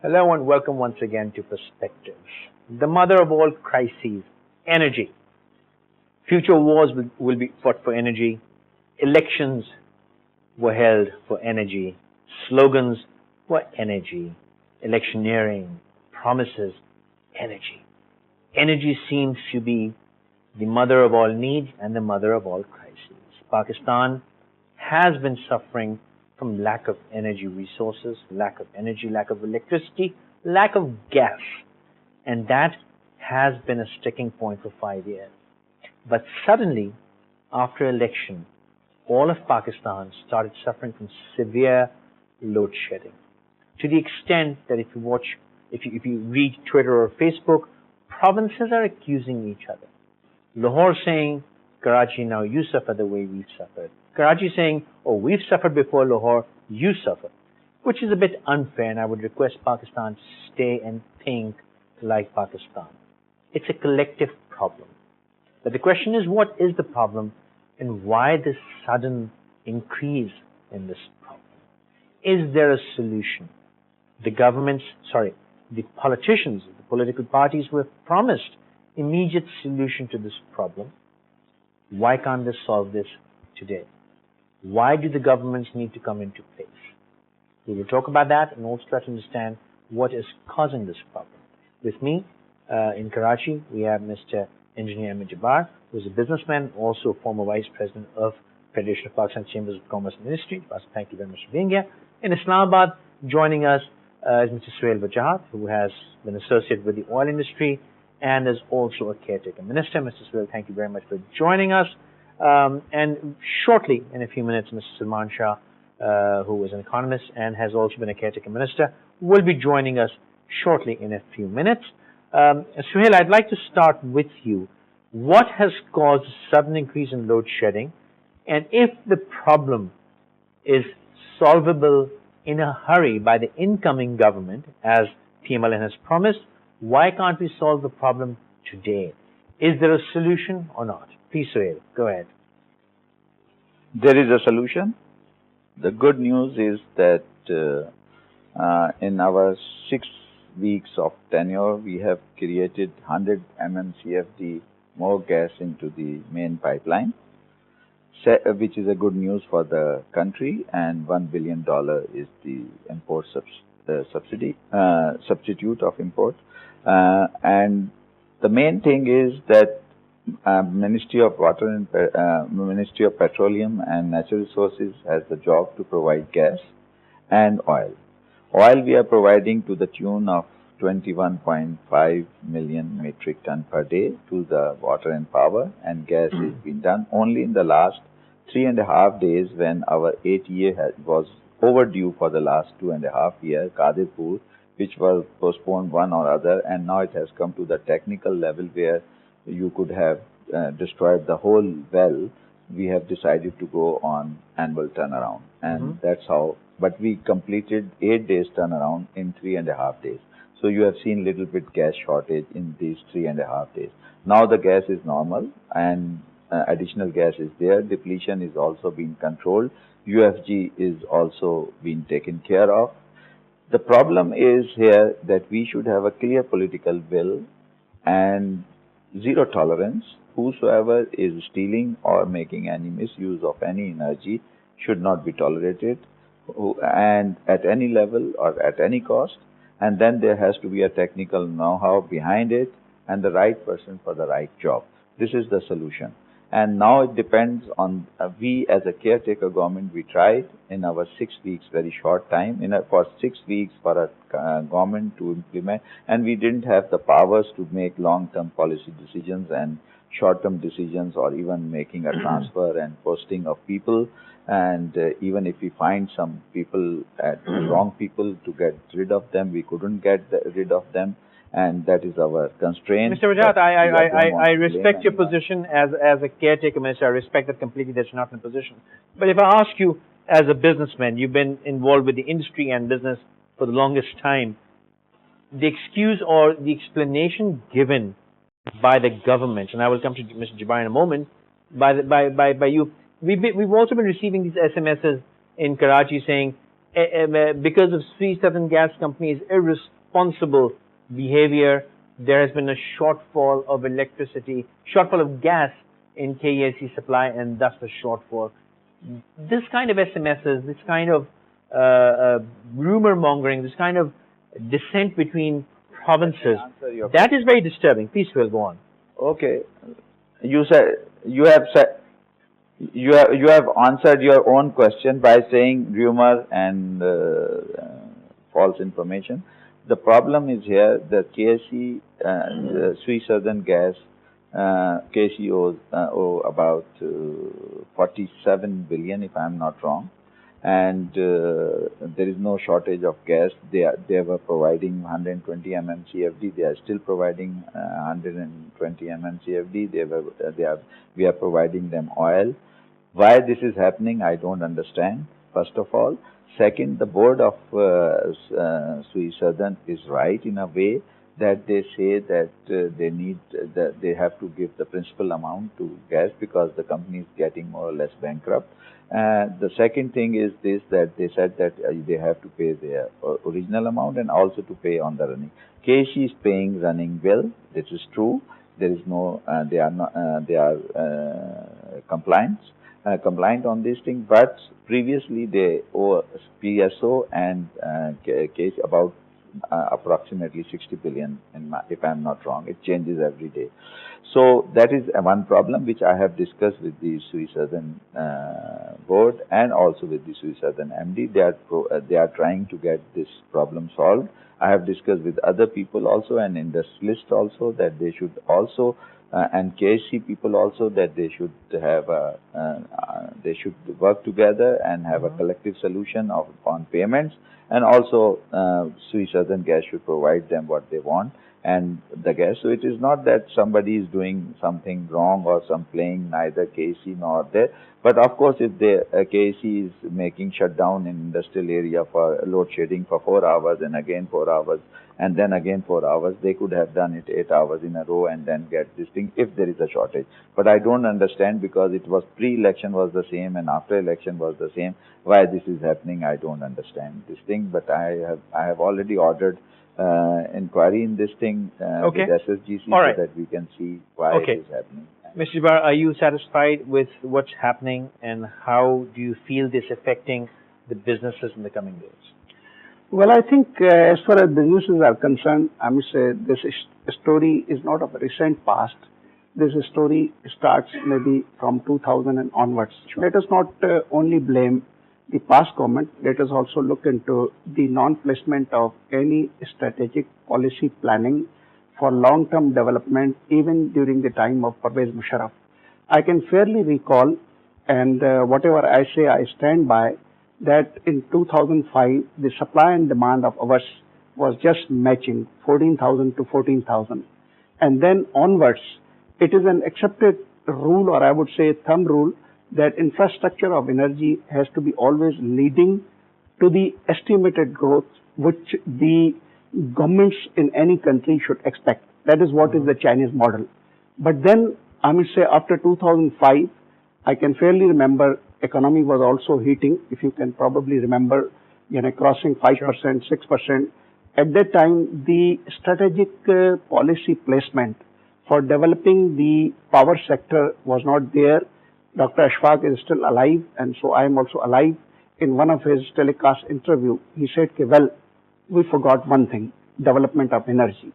Hello and welcome once again to Perspectives. The mother of all crises, energy. Future wars will be fought for energy. Elections were held for energy. Slogans were energy. Electioneering, promises, energy. Energy seems to be the mother of all needs and the mother of all crises. Pakistan has been suffering from lack of energy resources, lack of energy, lack of electricity, lack of gas. And that has been a sticking point for 5 years. But suddenly, after election, all of Pakistan started suffering from severe load shedding. To the extent that if you read Twitter or Facebook, provinces are accusing each other. Lahore saying, Karachi, now you suffer the way we've suffered. Karachi saying, oh, we've suffered before Lahore, you suffer. Which is a bit unfair, and I would request Pakistan to stay and think like Pakistan. It's a collective problem. But the question is, what is the problem and why this sudden increase in this problem? Is there a solution? The politicians, the political parties were promised immediate solution to this problem. Why can't they solve this today? Why do the governments need to come into place? We will talk about that and also try to understand what is causing this problem. With me in Karachi, we have Mr. Engineer Jabbar, who is a businessman, also former Vice President of Federation of Pakistan Chambers of Commerce and Industry. Thank you very much for being here. In Islamabad, joining us is Mr. Sohail Wajahat, who has been associated with the oil industry and is also a caretaker minister. Mr. Sohail, thank you very much for joining us. And shortly, in a few minutes, Mr. Salman Shah, who is an economist and has also been a caretaker minister, will be joining us shortly in a few minutes. Sohail, I'd like to start with you. What has caused a sudden increase in load shedding? And if the problem is solvable in a hurry by the incoming government, as PMLN has promised, why can't we solve the problem today? Is there a solution or not? Please, Sohail, go ahead. There is a solution. The good news is that in our 6 weeks of tenure, we have created 100 MMCFD more gas into the main pipeline, which is a good news for the country, and $1 billion is the import substitute of import. And the main thing is that Ministry of Ministry of Petroleum and Natural Resources has the job to provide gas and oil. Oil we are providing to the tune of 21.5 million metric ton per day to the water and power, and gas is being done only in the last 3.5 days, when our ATA was overdue for the last 2.5 years, Kadirpur, which was postponed one or other, and now it has come to the technical level where you could have destroyed the whole well. We have decided to go on annual turnaround, and that's how. But we completed 8 days turnaround in 3.5 days. So you have seen little bit gas shortage in these 3.5 days. Now the gas is normal, and additional gas is there. Depletion is also being controlled. UFG is also being taken care of. The problem is here that we should have a clear political will and zero tolerance. Whosoever is stealing or making any misuse of any energy should not be tolerated, and at any level or at any cost. And then there has to be a technical know-how behind it and the right person for the right job. This is the solution. And now it depends on we as a caretaker government. We tried in our 6 weeks, very short time, for 6 weeks for a government to implement, and we didn't have the powers to make long-term policy decisions and short-term decisions, or even making a transfer and posting of people. And even if we find some people, wrong people, to get rid of them, we couldn't get rid of them. And that is our constraint. Mr. Wajahat, I respect your position as a caretaker minister. I respect that completely, that you're not in a position. But if I ask you, as a businessman, you've been involved with the industry and business for the longest time, the excuse or the explanation given by the government, and I will come to Mr. Jabbar in a moment, by you, we've also been receiving these SMSs in Karachi saying, because of Sri Southern Gas Company's irresponsible behavior, there has been a shortfall of electricity, shortfall of gas in KEC supply, and thus the shortfall. This kind of SMSs, this kind of rumor mongering, this kind of dissent between provinces, that is very disturbing. Please, Phil, go on. Okay, you have answered your own question by saying rumor and false information. The problem is here that KSC, Sri Southern Gas, KSC owe about 47 billion, if I am not wrong, and there is no shortage of gas. They were providing 120 mmCFD. They are still providing 120 mmCFD. We are providing them oil. Why this is happening, I don't understand. First of all. Second, the board of Sri Southern is right in a way that they say that they have to give the principal amount to gas because the company is getting more or less bankrupt. The second thing is this, that they said that they have to pay their original amount and also to pay on the running. KC is paying running bill. This is true. There is no, they are compliant on this thing, but previously they owe PSO and case about approximately 60 billion, if I am not wrong. It changes every day. So that is one problem which I have discussed with the Sri Southern board and also with the Sri Southern MD. They are trying to get this problem solved. I have discussed with other people also and industrialists also that they should also and KSC people also that they should have they should work together and have a collective solution on payments, and also Sri Southern Gas should provide them what they want and the gas. So it is not that somebody is doing something wrong or some playing neither KSC nor there. But of course, if the KSC is making shutdown in industrial area for load shedding for 4 hours and again 4 hours and then again 4 hours, they could have done it 8 hours in a row and then get this thing if there is a shortage. But I don't understand, because it was pre-election was the same and after election was the same. Why this is happening, I don't understand this thing. But I have already ordered inquiry in this thing with SSGC so that we can see why it is happening. Mr. Jabbar, are you satisfied with what's happening, and how do you feel this affecting the businesses in the coming days? Well, I think as far as businesses are concerned, I must say this story is not of a recent past. This story starts maybe from 2000 and onwards. Sure. Let us not only blame the past government. Let us also look into the non-placement of any strategic policy planning for long-term development, even during the time of Pervez Musharraf. I can fairly recall, and whatever I say I stand by, that in 2005, the supply and demand of ours was just matching 14,000 to 14,000. And then onwards, it is an accepted rule, or I would say thumb rule, that infrastructure of energy has to be always leading to the estimated growth which the governments in any country should expect. That is what is the Chinese model. But then, I must say, after 2005, I can fairly remember economy was also heating. If you can probably remember, crossing 5%, 6%. At that time, the strategic policy placement for developing the power sector was not there. Dr. Ashfaq is still alive, and so I am also alive. In one of his telecast interview, he said, well, we forgot one thing, development of energy.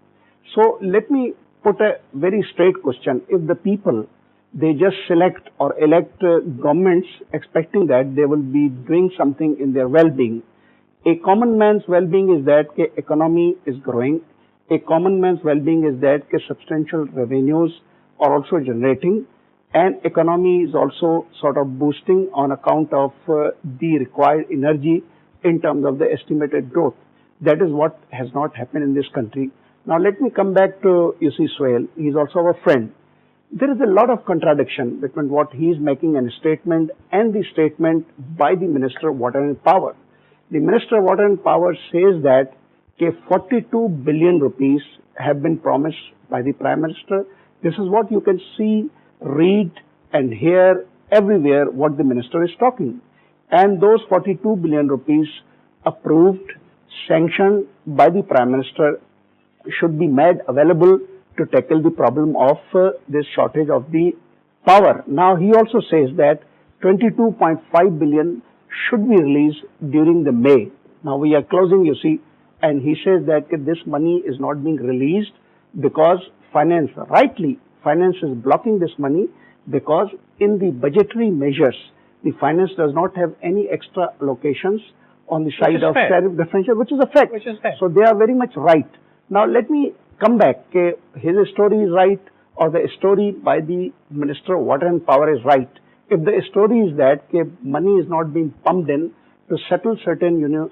So let me put a very straight question. If the people, they just select or elect governments expecting that they will be doing something in their well-being. A common man's well-being is that the economy is growing. A common man's well-being is that substantial revenues are also generating, and economy is also sort of boosting on account of the required energy in terms of the estimated growth. That is what has not happened in this country. Now let me come back to, Sohail. He is also our friend. There is a lot of contradiction between what he is making a statement and the statement by the Minister of Water and Power. The Minister of Water and Power says that 42 billion rupees have been promised by the Prime Minister. This is what you can see, read and hear everywhere what the Minister is talking. And those 42 billion rupees approved, sanctioned by the Prime Minister should be made available to tackle the problem of this shortage of the power. Now he also says that 22.5 billion should be released during the May. Now we are closing, you see, and he says that this money is not being released because finance is blocking this money because in the budgetary measures, the finance does not have any extra allocations on the side of tariff differential, which is a fact. So they are very much right. Now let me come back. His story is right or the story by the Minister of Water and Power is right. If the story is that money is not being pumped in to settle certain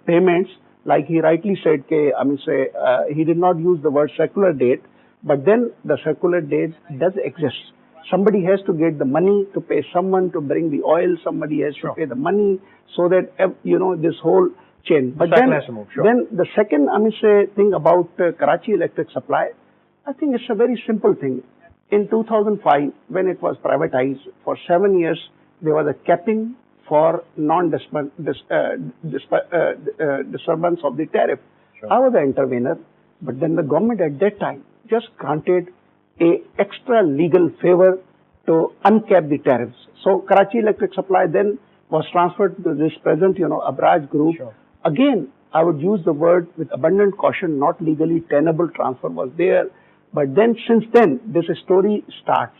payments, like he rightly said, he did not use the word circular date, but then the circular date does exist. Somebody has to get the money to pay someone to bring the oil, somebody has to pay the money so that, this whole chain. But then the second, thing about Karachi electric supply, I think it's a very simple thing. In 2005, when it was privatized, for 7 years, there was a capping for non-disturbance of the tariff. I was the intervener, but then the government at that time just granted a extra legal favor to uncap the tariffs. So Karachi electric supply then was transferred to this present, Abraj group. Again, I would use the word with abundant caution, not legally tenable transfer was there. But then, since then, this story starts.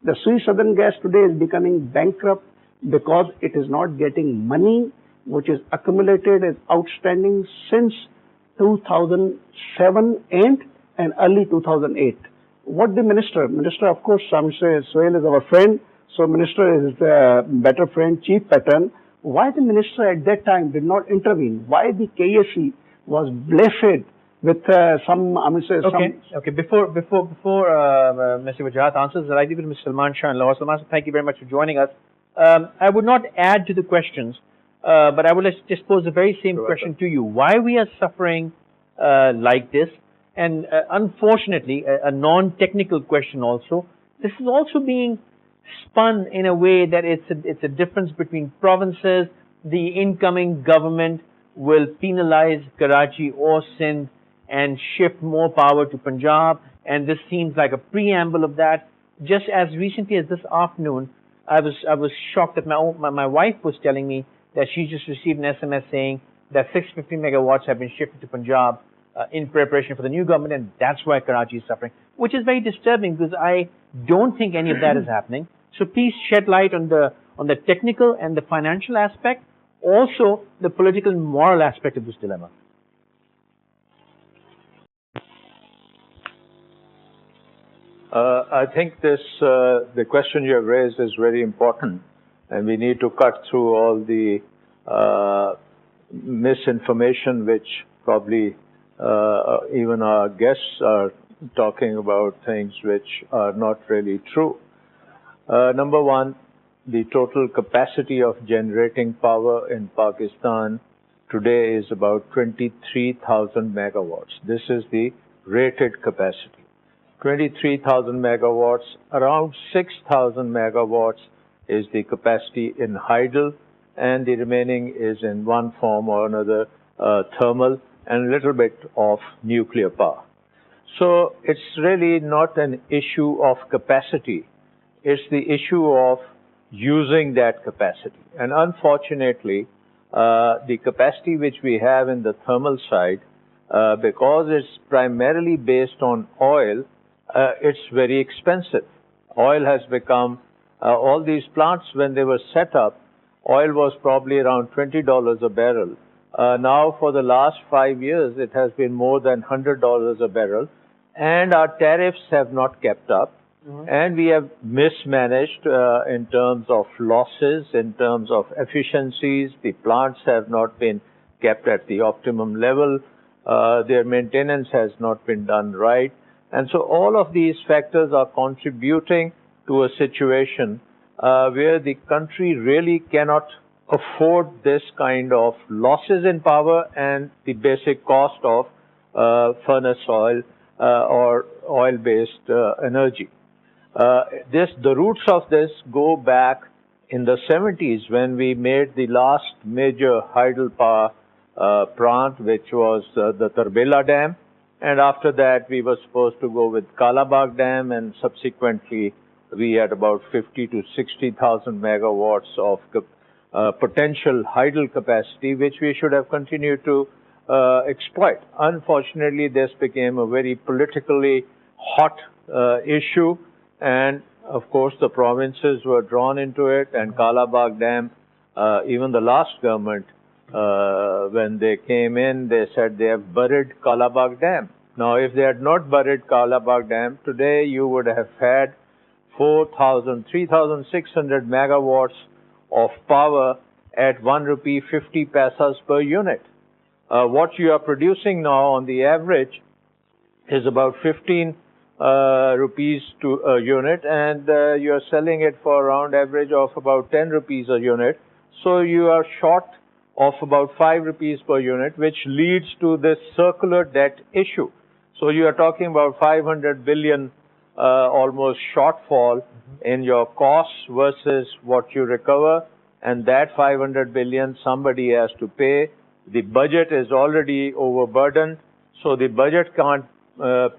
The Sui Southern Gas today is becoming bankrupt because it is not getting money, which is accumulated as outstanding since 2007 and early 2008. What the minister, of course, Sohail is our friend, so minister is a better friend, chief pattern. Why the minister at that time did not intervene? Why the KSE was blessed with Okay. Before Mr. Wajahat answers, I'll give it to Mr. Salman Shah and Lahore. Salman, thank you very much for joining us. I would not add to the questions, but I would just pose the very same question to you. Why we are suffering like this? And unfortunately, a non-technical question also. This is also being spun in a way that it's a difference between provinces. The incoming government will penalize Karachi or Sindh and shift more power to Punjab, and this seems like a preamble of that. Just as recently as this afternoon, I was shocked that my wife was telling me that she just received an SMS saying that 650 megawatts have been shifted to Punjab in preparation for the new government, and that's why Karachi is suffering, which is very disturbing because I don't think any of that is happening. So please shed light on the technical and the financial aspect, also the political and moral aspect of this dilemma. I think the question you have raised is very important, and we need to cut through all the misinformation which probably even our guests are talking about things which are not really true. Number one, the total capacity of generating power in Pakistan today is about 23,000 megawatts. This is the rated capacity. 23,000 megawatts, around 6,000 megawatts is the capacity in hydel, and the remaining is in one form or another thermal and a little bit of nuclear power. So it's really not an issue of capacity, it's the issue of using that capacity. And unfortunately, the capacity which we have in the thermal side, because it's primarily based on oil, it's very expensive. Oil has become, all these plants when they were set up, oil was probably around $20 a barrel. Now for the last 5 years, it has been more than $100 a barrel, and our tariffs have not kept up. And we have mismanaged in terms of losses, in terms of efficiencies. The plants have not been kept at the optimum level. Their maintenance has not been done right. And so all of these factors are contributing to a situation where the country really cannot afford this kind of losses in power and the basic cost of furnace oil or oil-based energy. The roots of this go back in the 70s when we made the last major hydel power plant, which was the Tarbela Dam. And after that, we were supposed to go with Kalabagh Dam, and subsequently, we had about 50 to 60,000 megawatts of potential hydel capacity, which we should have continued to exploit. Unfortunately, this became a very politically hot issue, and of course, the provinces were drawn into it, and Kalabagh Dam, even the last government, when they came in, they said they have buried Kalabagh Dam. Now, if they had not buried Kalabagh Dam, today you would have had 3,600 megawatts of power at 1 rupee 50 paisas per unit. What you are producing now on the average is about 15 rupees to a unit, and you are selling it for around average of about 10 rupees a unit. So you are short of about 5 rupees per unit, which leads to this circular debt issue. So you are talking about 500 billion almost shortfall in your costs versus what you recover, and that 500 billion somebody has to pay. The budget is already overburdened, so the budget can't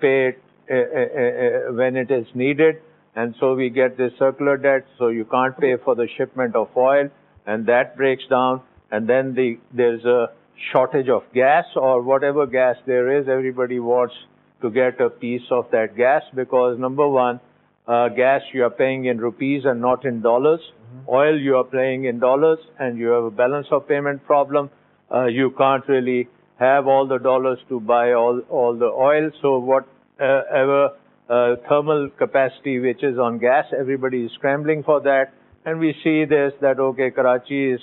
pay when it is needed, and so we get this circular debt, so you can't pay for the shipment of oil, and that breaks down, and then there's a shortage of gas, or whatever gas there is, everybody wants to get a piece of that gas, because number one, gas you are paying in rupees and not in dollars. Oil you are paying in dollars, and you have a balance of payment problem. You can't really have all the dollars to buy all the oil. So whatever thermal capacity which is on gas, everybody is scrambling for that. And we see this, that okay, Karachi is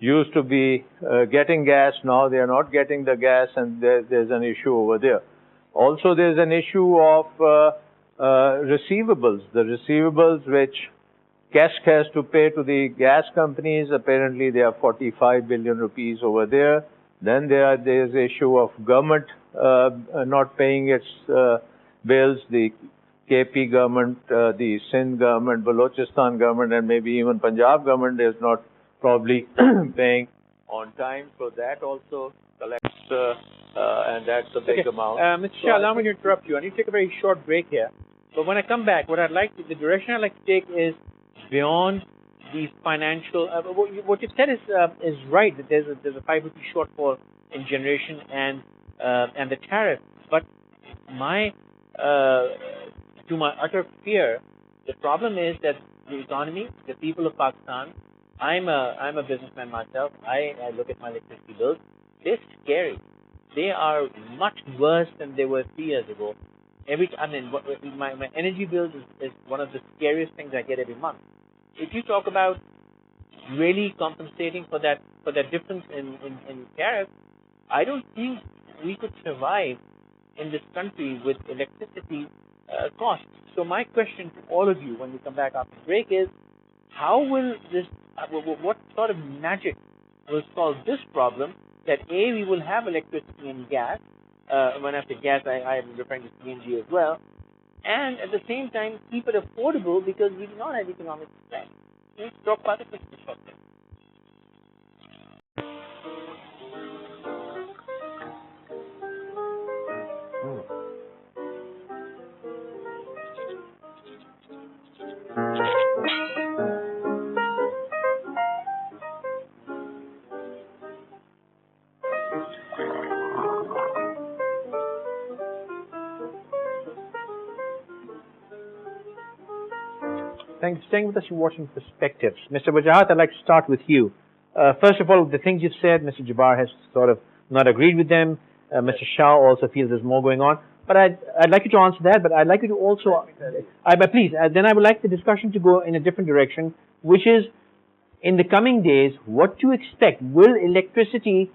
used to be getting gas, now they are not getting the gas, and there's an issue over there. Also, there's an issue of receivables. The receivables which KESC has to pay to the gas companies, apparently they are 45 billion rupees over there. Then there's the issue of government not paying its bills. The KP government, the Sindh government, Balochistan government, and maybe even Punjab government is not probably paying on time. So that also collects, and that's a big amount. Mr. Shah, allow me to interrupt you. I need to take a very short break here. But when I come back, the direction I'd like to take is beyond the financial. What you said is right, that there's a 5 rupee shortfall in generation and the tariff. But to my utter fear, the problem is that the economy, the people of Pakistan. I'm a businessman myself. I look at my electricity bills. They're scary. They are much worse than they were 3 years ago. My energy bill is one of the scariest things I get every month. If you talk about really compensating for that difference in tariff, I don't think we could survive in this country with electricity costs. So my question to all of you when we come back after the break is, how will this, what sort of magic will solve this problem that A, we will have electricity and gas, when I say gas, I am referring to CNG as well, and at the same time keep it affordable because we do not have economic strength. Let's talk about it for short term. Thanks for staying with us. You're watching Perspectives. Mr. Wajahat, I'd like to start with you. First of all, the things you've said, Mr. Jabbar has sort of not agreed with them. Mr. Shah also feels there's more going on. But I'd like you to answer that, but I'd like you to also, please, then I would like the discussion to go in a different direction, which is, in the coming days, what to expect. Will electricity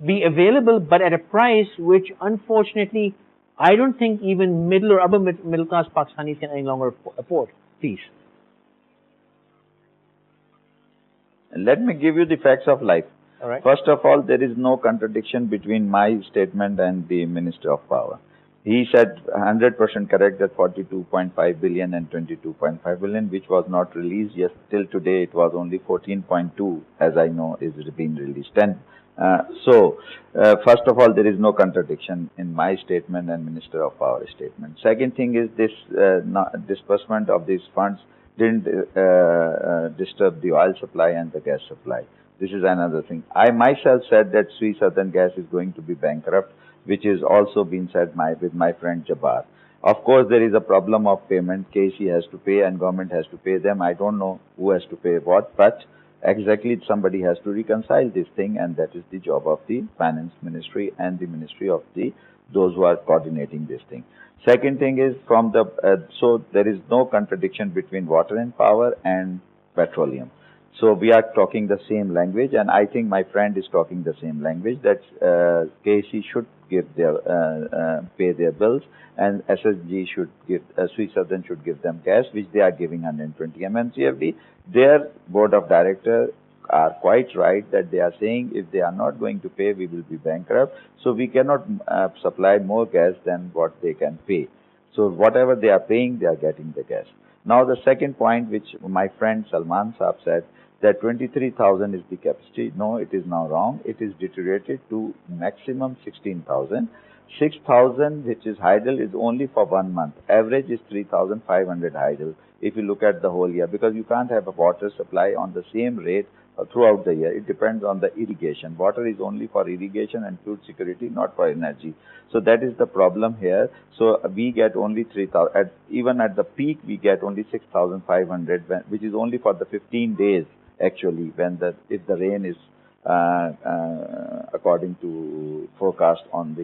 be available, but at a price which, unfortunately, I don't think even middle or upper middle class Pakistanis can any longer afford? Please. Let me give you the facts of life. All right. First of all, there is no contradiction between my statement and the Minister of Power. He said 100% correct that 42.5 billion and 22.5 billion, which was not released. Yes, till today it was only 14.2, as I know, is being released. And First of all, there is no contradiction in my statement and Minister of Power statement. Second thing is this disbursement of these funds didn't disturb the oil supply and the gas supply. This is another thing. I myself said that Sri Southern Gas is going to be bankrupt, which is also been said with my friend Jabbar. Of course, there is a problem of payment. KC has to pay and government has to pay them. I don't know who has to pay what, but exactly somebody has to reconcile this thing, and that is the job of the Finance Ministry and the Ministry of those who are coordinating this thing. Second thing is so there is no contradiction between water and power and petroleum. So we are talking the same language, and I think my friend is talking the same language, that KC should give pay their bills, and SSG should give, Sri Southern should give them gas, which they are giving 120 MMCFD. Their board of directors are quite right that they are saying if they are not going to pay, we will be bankrupt. So we cannot supply more gas than what they can pay. So whatever they are paying, they are getting the gas. Now the second point, which my friend Salman Shah said, that 23,000 is the capacity. No, it is now wrong. It is deteriorated to maximum 16,000. 6,000, which is idle, is only for 1 month. Average is 3,500 idle if you look at the whole year, because you can't have a water supply on the same rate throughout the year. It depends on the irrigation. Water is only for irrigation and food security, not for energy. So that is the problem here. So we get only 3,000. Even at the peak, we get only 6,500, which is only for the 15 days actually, if the rain is according to forecast on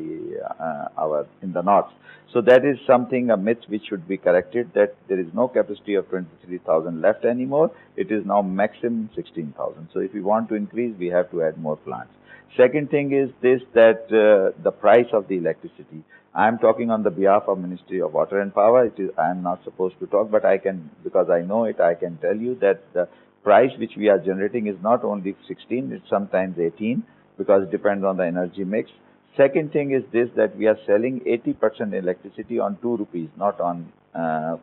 in the north. So that is something, a myth which should be corrected, that there is no capacity of 23,000 left anymore. It is now maximum 16,000. So if we want to increase, we have to add more plants. Second thing is this, that the price of the electricity. I am talking on the behalf of Ministry of Water and Power. I am not supposed to talk, but I can, because I know it, I can tell you that the price which we are generating is not only 16, it's sometimes 18, because it depends on the energy mix. Second thing is this, that we are selling 80% electricity on 2 rupees, not on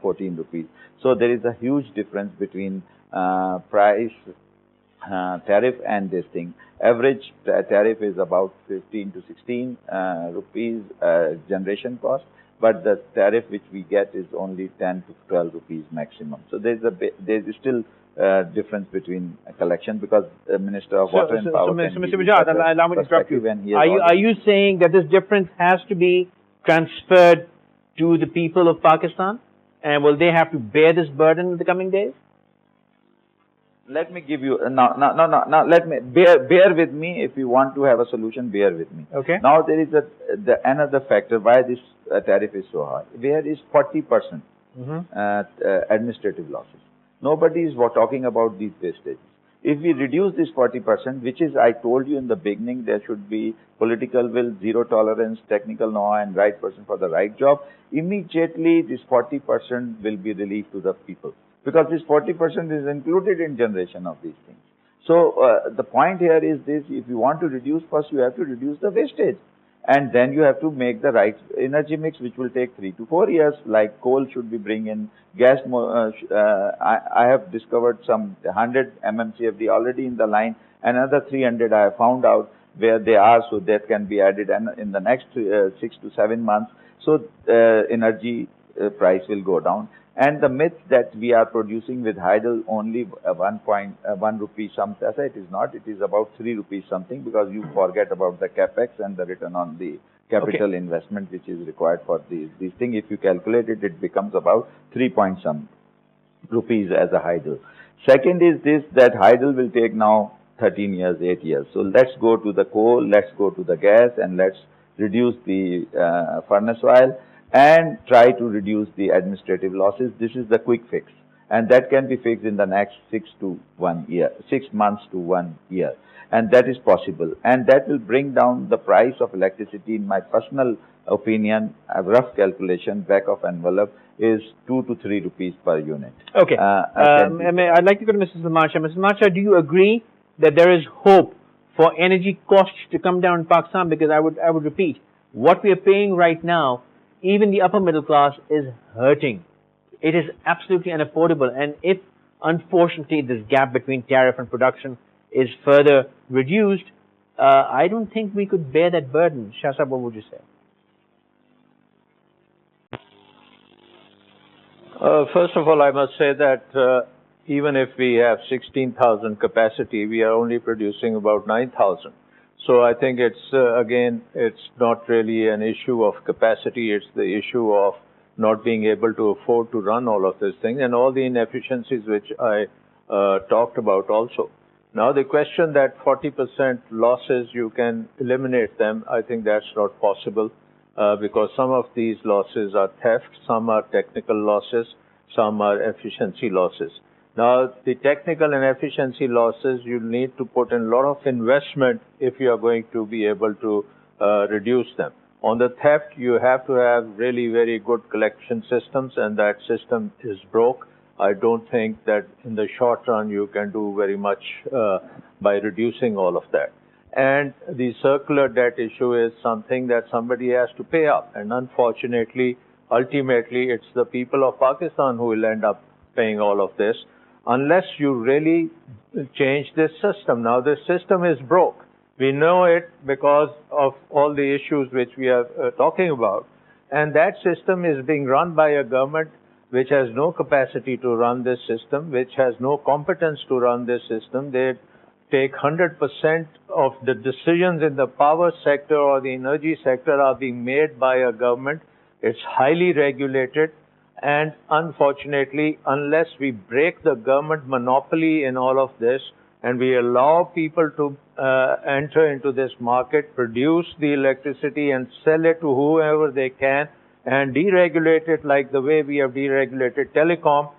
14 rupees. So there is a huge difference between price, tariff and this thing. Average tariff is about 15 to 16 rupees generation cost, but the tariff which we get is only 10 to 12 rupees maximum. So there is still difference between collection, because the Minister of Water and Power. So Mr. Wajahat, allow me to interrupt you. Are you saying that this difference has to be transferred to the people of Pakistan, and will they have to bear this burden in the coming days? Let me give you no. Let me bear with me. If you want to have a solution, bear with me. Okay. Now there is another factor why this tariff is so high. Where is 40% administrative losses? Nobody is talking about these wastages. If we reduce this 40%, which is, I told you in the beginning, there should be political will, zero tolerance, technical know and right person for the right job, immediately this 40% will be relieved to the people. Because this 40% is included in generation of these things. So the point here is this: if you want to reduce, first you have to reduce the wastage. And then you have to make the right energy mix, which will take 3 to 4 years. Like coal should be bring in, gas. I have discovered some 100 MMCFD already in the line. Another 300 I have found out where they are, so that can be added in the next 6 to 7 months. So energy price will go down. And the myth that we are producing with idle only 1 rupee something, it is not. It is about 3 rupees something, because you forget about the capex and the return on the capital investment which is required for these things. If you calculate it, it becomes about 3 point some rupees as a idle. Second is this, that idle will take now 13 years, 8 years. So let's go to the coal, let's go to the gas, and let's reduce the furnace oil, and try to reduce the administrative losses. This is the quick fix, and that can be fixed in the next 6 months to 1 year, and that is possible, and that will bring down the price of electricity. In my personal opinion, a rough calculation, back of envelope, is 2 to 3 rupees per unit. Okay. I'd like to go to Mrs. Salman Shah. Mrs. Salman Shah, do you agree that there is hope for energy costs to come down in Pakistan? Because I would repeat, what we are paying right now, even the upper middle class is hurting. It is absolutely unaffordable. And if, unfortunately, this gap between tariff and production is further reduced, I don't think we could bear that burden. Shah Sahib, what would you say? First of all, I must say that even if we have 16,000 capacity, we are only producing about 9,000. So I think it's, again, it's not really an issue of capacity, it's the issue of not being able to afford to run all of this thing and all the inefficiencies which I talked about also. Now the question that 40% losses, you can eliminate them, I think that's not possible because some of these losses are theft, some are technical losses, some are efficiency losses. Now, the technical and efficiency losses, you need to put in a lot of investment if you are going to be able to reduce them. On the theft, you have to have really very good collection systems, and that system is broke. I don't think that in the short run you can do very much by reducing all of that. And the circular debt issue is something that somebody has to pay up. And unfortunately, ultimately, it's the people of Pakistan who will end up paying all of this, unless you really change this system. Now, this system is broke. We know it because of all the issues which we are talking about. And that system is being run by a government which has no capacity to run this system, which has no competence to run this system. They take 100% of the decisions in the power sector or the energy sector are being made by a government. It's highly regulated. And unfortunately, unless we break the government monopoly in all of this and we allow people to enter into this market, produce the electricity and sell it to whoever they can and deregulate it like the way we have deregulated telecom,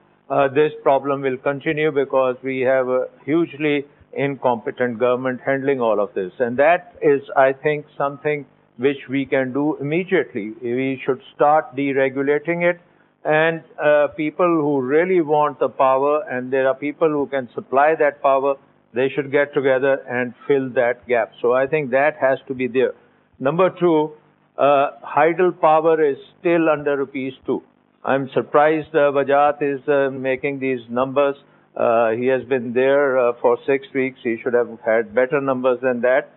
this problem will continue because we have a hugely incompetent government handling all of this. And that is, I think, something which we can do immediately. We should start deregulating it. And people who really want the power, and there are people who can supply that power, they should get together and fill that gap. So I think that has to be there. Number two, hydel power is still under ₹2. I'm surprised Wajahat is making these numbers. He has been there for 6 weeks. He should have had better numbers than that.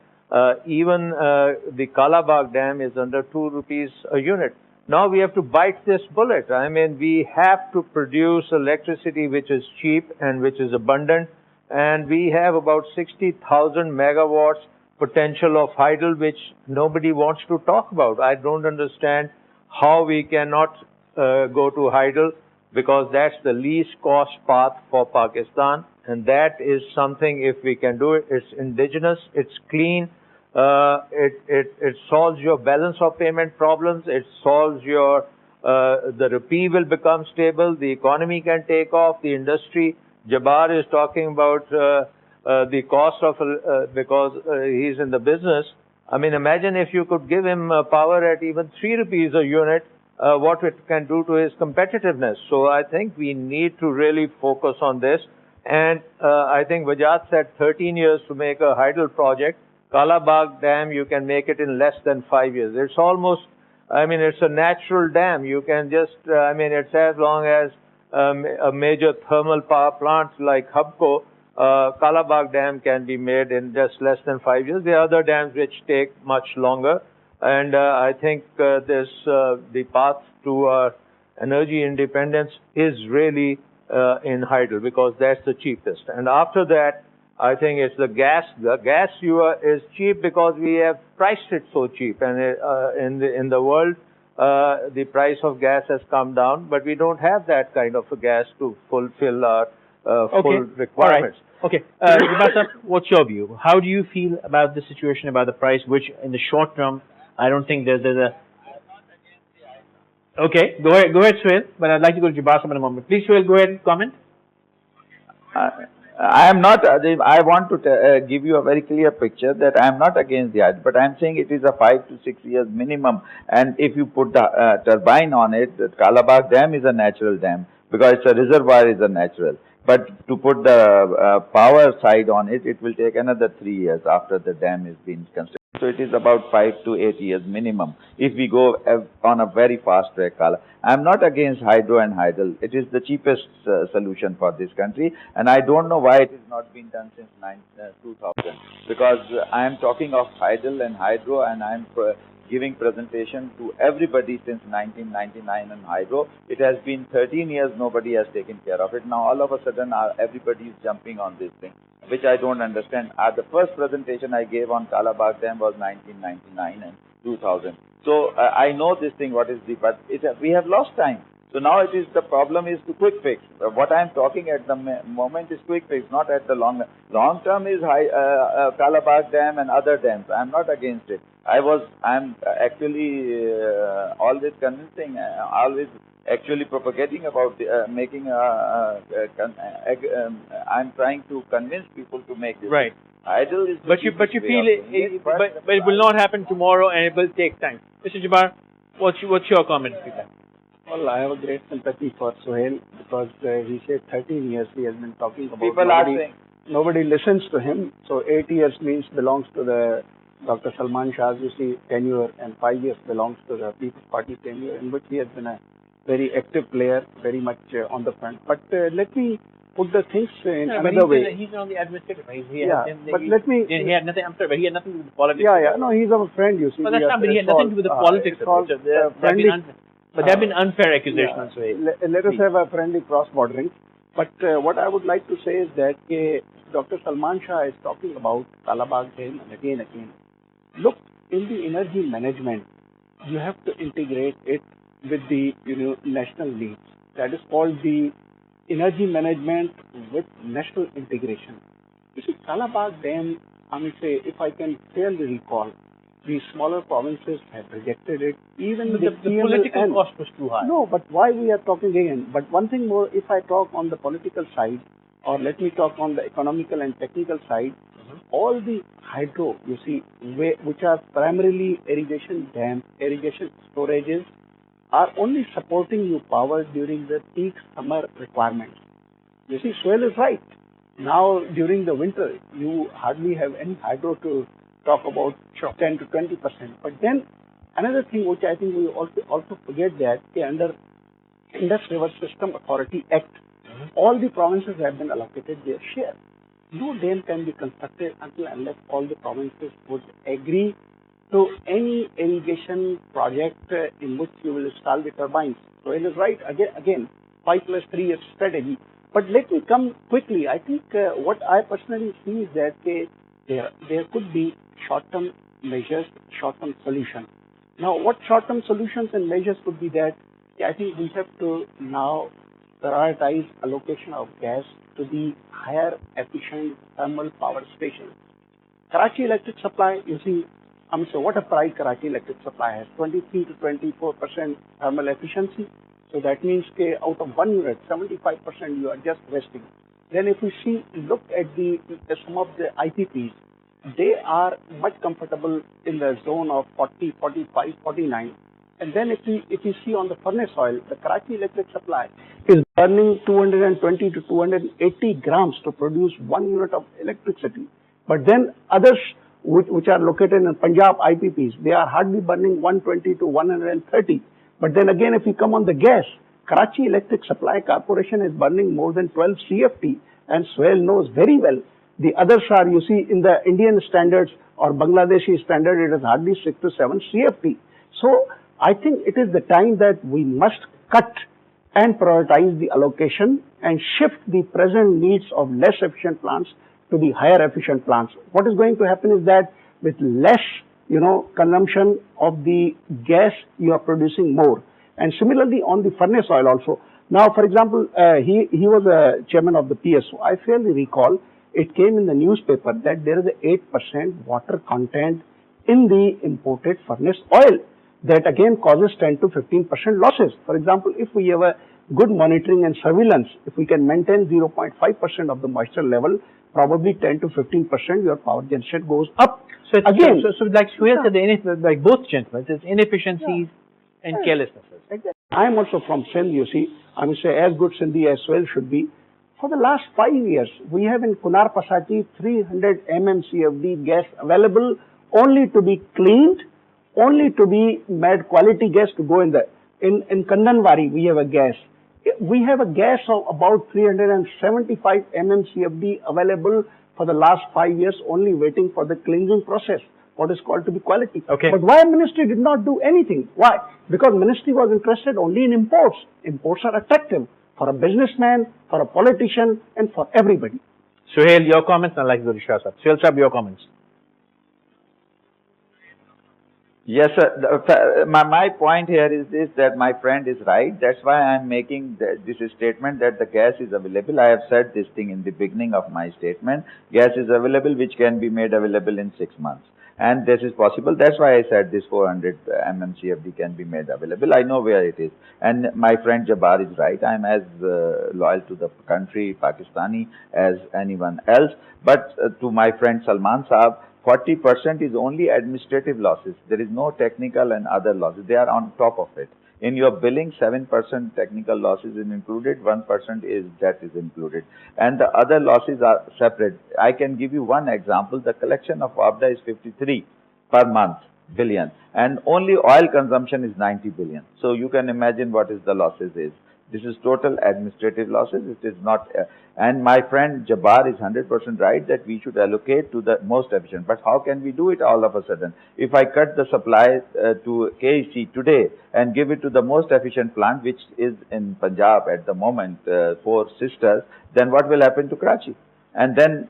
Even the Kalabagh Dam is under ₹2 a unit. Now we have to bite this bullet. I mean, we have to produce electricity which is cheap and which is abundant. And we have about 60,000 megawatts potential of hydel, which nobody wants to talk about. I don't understand how we cannot go to hydel, because that's the least cost path for Pakistan. And that is something, if we can do it, it's indigenous, it's clean. It solves your balance of payment problems. It solves your, the rupee will become stable. The economy can take off. The industry, Jabbar is talking about the cost of, because he's in the business. I mean, imagine if you could give him power at even ₹3 a unit, what it can do to his competitiveness. So I think we need to really focus on this. And I think Wajahat said 13 years to make a hydel project. Kalabagh Dam, you can make it in less than 5 years. It's almost, I mean, it's a natural dam. You can just, I mean, it's as long as a major thermal power plant like Hubco, Kalabagh Dam can be made in just less than 5 years. There are other dams which take much longer. And I think the path to our energy independence is really in hydel, because that's the cheapest. And after that, I think it's the gas. The gas is cheap because we have priced it so cheap. And in the world, the price of gas has come down, but we don't have that kind of a gas to fulfill our full requirements. All right. Okay. Jabbar sir, what's your view? How do you feel about the situation, about the price, which in the short term, I don't think there's a... Okay, go ahead, Sohail, but I'd like to go to Jabbar sir in a moment. Please, Sohail, go ahead and comment. I am not, I want to give you a very clear picture that I am not against the hydel, but I am saying it is a 5 to 6 years minimum. And if you put the turbine on it, the Kalabagh Dam is a natural dam, because it's a reservoir is a natural. But to put the power side on it, it will take another 3 years after the dam is being constructed. So it is about 5 to 8 years minimum if we go on a very fast track, Kala. I'm not against hydro and hydel. It is the cheapest solution for this country, and I don't know why it has not been done since 2000. Because I am talking of hydel and hydro, and I am giving presentation to everybody since 1999 on hydro. It has been 13 years, nobody has taken care of it. Now all of a sudden everybody is jumping on this thing, which I don't understand. The first presentation I gave on Kalabagh Dam was 1999 and 2000. So I know this thing, what is the, but we have lost time. So now it is, the problem is to quick fix. What I am talking at the moment is quick fix, not at the long term is Kalabagh Dam and other dams. I am not against it. I am actually always convincing, always actually propagating about making I'm trying to convince people to make this. Right. Idle is But you feel it will not happen tomorrow, and it will take time. Mr. Jabbar, what's your comment? Well, I have a great sympathy for Sohail because he said 13 years he has been talking about. People are saying nobody listens to him. So 8 years means belongs to the Dr. Salman Shah's, you see, tenure, and 5 years belongs to the People's Party tenure, in which he has been a very active player, very much on the front. But let me put the things in another way. He's on the administrative. He had nothing. I'm sorry, but he had nothing to do with politics. No, he's our friend, you see. But that's not. But he had nothing to do with the politics. But there have been unfair accusations. Let us have a friendly cross-bordering. But what I would like to say is that Dr. Salman Shah is talking about Kalabagh Dam and again. Look, in the energy management, you have to integrate it with the national needs. That is called the energy management with national integration. You see, Kalabagh Dam, I mean, say, if I can fairly recall, the smaller provinces have rejected it. Even the political cost was too high. No, but why we are talking again? But one thing more, if I talk on the political side, or let me talk on the economical and technical side, all the hydro, you see, which are primarily irrigation dams, irrigation storages, are only supporting you power during the peak summer requirements. You see, Sohail is right. Now, during the winter, you hardly have any hydro to talk about 10 to 20%. But then, another thing which I think we also forget that under Indus River System Authority Act, all the provinces have been allocated their share. No dam can be constructed until unless all the provinces would agree to any irrigation project in which you will install the turbines. So it is right, again 5 plus 3 years strategy. But let me come quickly. I think what I personally see is that there could be short-term measures, short-term solutions. Now, what short-term solutions and measures could be that? I think we have to now prioritize allocation of gas to the higher efficient thermal power stations. Karachi electric supply, you see, so what a pride Karachi electric supply has, 23 to 24% thermal efficiency. So that means out of 1 unit, 75% you are just wasting. Then if we look at some of the IPPs, they are much comfortable in the zone of 40, 45, 49. And then if we see on the furnace oil, the Karachi electric supply is burning 220 to 280 grams to produce 1 unit of electricity. But then others which are located in Punjab IPPs, they are hardly burning 120 to 130. But then again, if we come on the gas, Karachi Electric Supply Corporation is burning more than 12 CFT, and Sohail knows very well. The others are, you see, in the Indian standards or Bangladeshi standard, it is hardly 6 to 7 CFT. So I think it is the time that we must cut and prioritize the allocation and shift the present needs of less efficient plants to the higher efficient plants. What is going to happen is that with less, consumption of the gas, you are producing more. And similarly on the furnace oil also. Now, for example, he was a chairman of the PSO. I fairly recall it came in the newspaper that there is a 8% water content in the imported furnace oil. That again causes 10 to 15% losses. For example, if we have a good monitoring and surveillance, if we can maintain 0.5% of the moisture level, probably 10 to 15% your power generation goes up. So again, so like Sohail said, like both gentlemen, it's inefficiencies and carelessnesses. Exactly. I am also from Sindh, you see. I mean, say as good Sindhi as Sohail should be. For the last 5 years, we have in Kunar Pasati 300 MMCFD gas available only to be cleaned, only to be made quality gas to go in the, in Kandanwari we have a gas. We have a gas of about 375 mmCFD available for the last 5 years, only waiting for the cleansing process, what is called to be quality. Okay. But why ministry did not do anything? Why? Because ministry was interested only in imports. Imports are attractive for a businessman, for a politician, and for everybody. Sohail, your comments, and I'd like to go to Shah Sahab. Sohail Sahab, your comments. Yes, sir. My point here is this, that my friend is right. That's why I'm making this statement that the gas is available. I have said this thing in the beginning of my statement. Gas is available, which can be made available in 6 months. And this is possible. That's why I said this 400 mmCFD can be made available. I know where it is. And my friend Jabbar is right. I'm as loyal to the country, Pakistani, as anyone else. But to my friend Salman Shah, 40% is only administrative losses. There is no technical and other losses. They are on top of it. In your billing, 7% technical losses is included, 1% is that is included. And the other losses are separate. I can give you one example. The collection of ABDA is 53 per month billion, and only oil consumption is 90 billion. So you can imagine what is the losses is. This is total administrative losses. It is not, and my friend Jabbar is 100% right that we should allocate to the most efficient. But how can we do it all of a sudden? If I cut the supply to KEC today and give it to the most efficient plant, which is in Punjab at the moment, 4 sisters, then what will happen to Karachi? And then,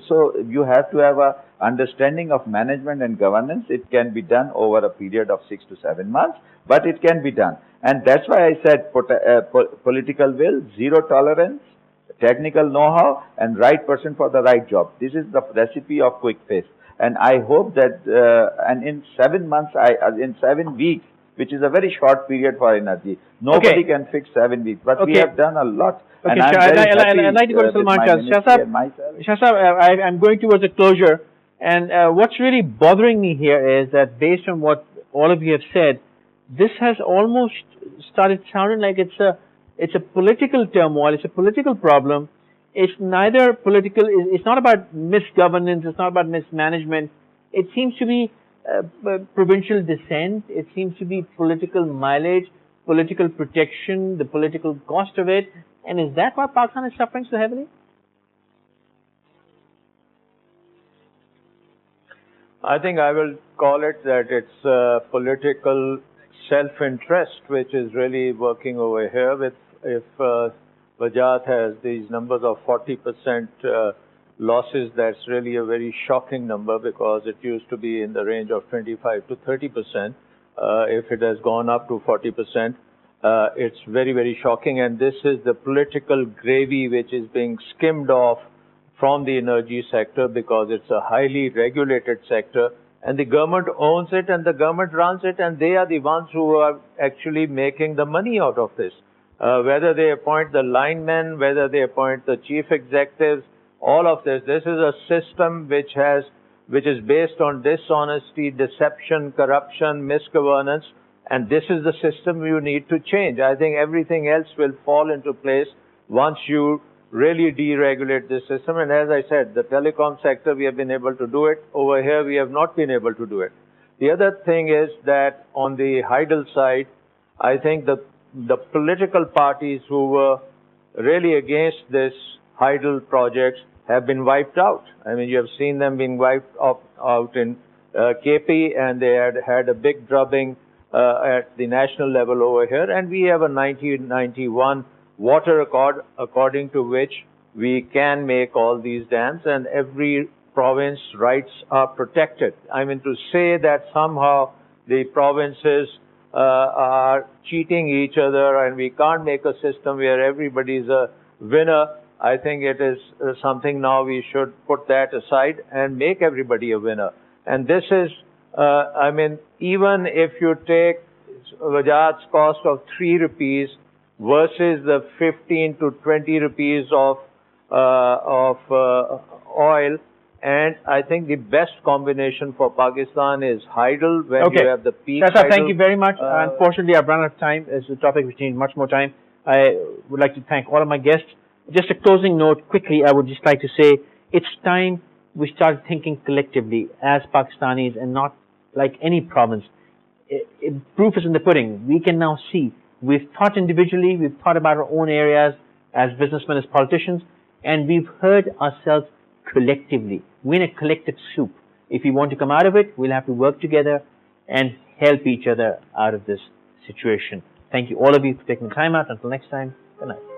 so you have to have a understanding of management and governance. It can be done over a period of 6 to 7 months, but it can be done. And that's why I said political will, zero tolerance, technical know-how, and right person for the right job. This is the recipe of quick fix. And I hope that, and in 7 months, in 7 weeks, which is a very short period for energy, nobody can fix 7 weeks. But we have done a lot. Okay, and I'd like to go to Salman Shah. Shah Sahab, I'm going towards a closure. And what's really bothering me here is that based on what all of you have said, this has almost started sounding like it's a political turmoil, it's a political problem. It's neither political, it's not about misgovernance, it's not about mismanagement. It seems to be provincial dissent, it seems to be political mileage, political protection, the political cost of it. And is that why Pakistan is suffering so heavily? I think I will call it that it's political self-interest which is really working over here. With if Wajahat has these numbers of 40% losses, that's really a very shocking number, because it used to be in the range of 25 to 30%. If it has gone up to 40%, it's very, very shocking. And this is the political gravy which is being skimmed off from the energy sector, because it's a highly regulated sector, and the government owns it and the government runs it, and they are the ones who are actually making the money out of this. Whether they appoint the linemen, whether they appoint the chief executives, all of this is a system which is based on dishonesty, deception, corruption, misgovernance, and this is the system you need to change. I think everything else will fall into place once you really deregulate this system. And as I said, the telecom sector, we have been able to do it. Over here, we have not been able to do it. The other thing is that on the Heidel side, I think the political parties who were really against this Heidel project have been wiped out. I mean, you have seen them being wiped out in KP, and they had a big drubbing at the national level over here. And we have a 1991 water accord, according to which we can make all these dams, and every province rights are protected. I mean, to say that somehow the provinces are cheating each other and we can't make a system where everybody's a winner, I think it is something now we should put that aside and make everybody a winner. And this is, I mean, even if you take Wajahat's cost of 3 rupees versus the 15 to 20 rupees of oil, and I think the best combination for Pakistan is Heidel, when you have the peak. Shah, thank you very much. Unfortunately, I've run out of time. It's a topic which needs much more time. I would like to thank all of my guests. Just a closing note quickly, I would just like to say it's time we started thinking collectively as Pakistanis and not like any province. Proof is in the pudding. We can now see. We've thought individually, we've thought about our own areas as businessmen, as politicians, and we've heard ourselves collectively. We're in a collective soup. If we want to come out of it, we'll have to work together and help each other out of this situation. Thank you, all of you, for taking the time out. Until next time, good night.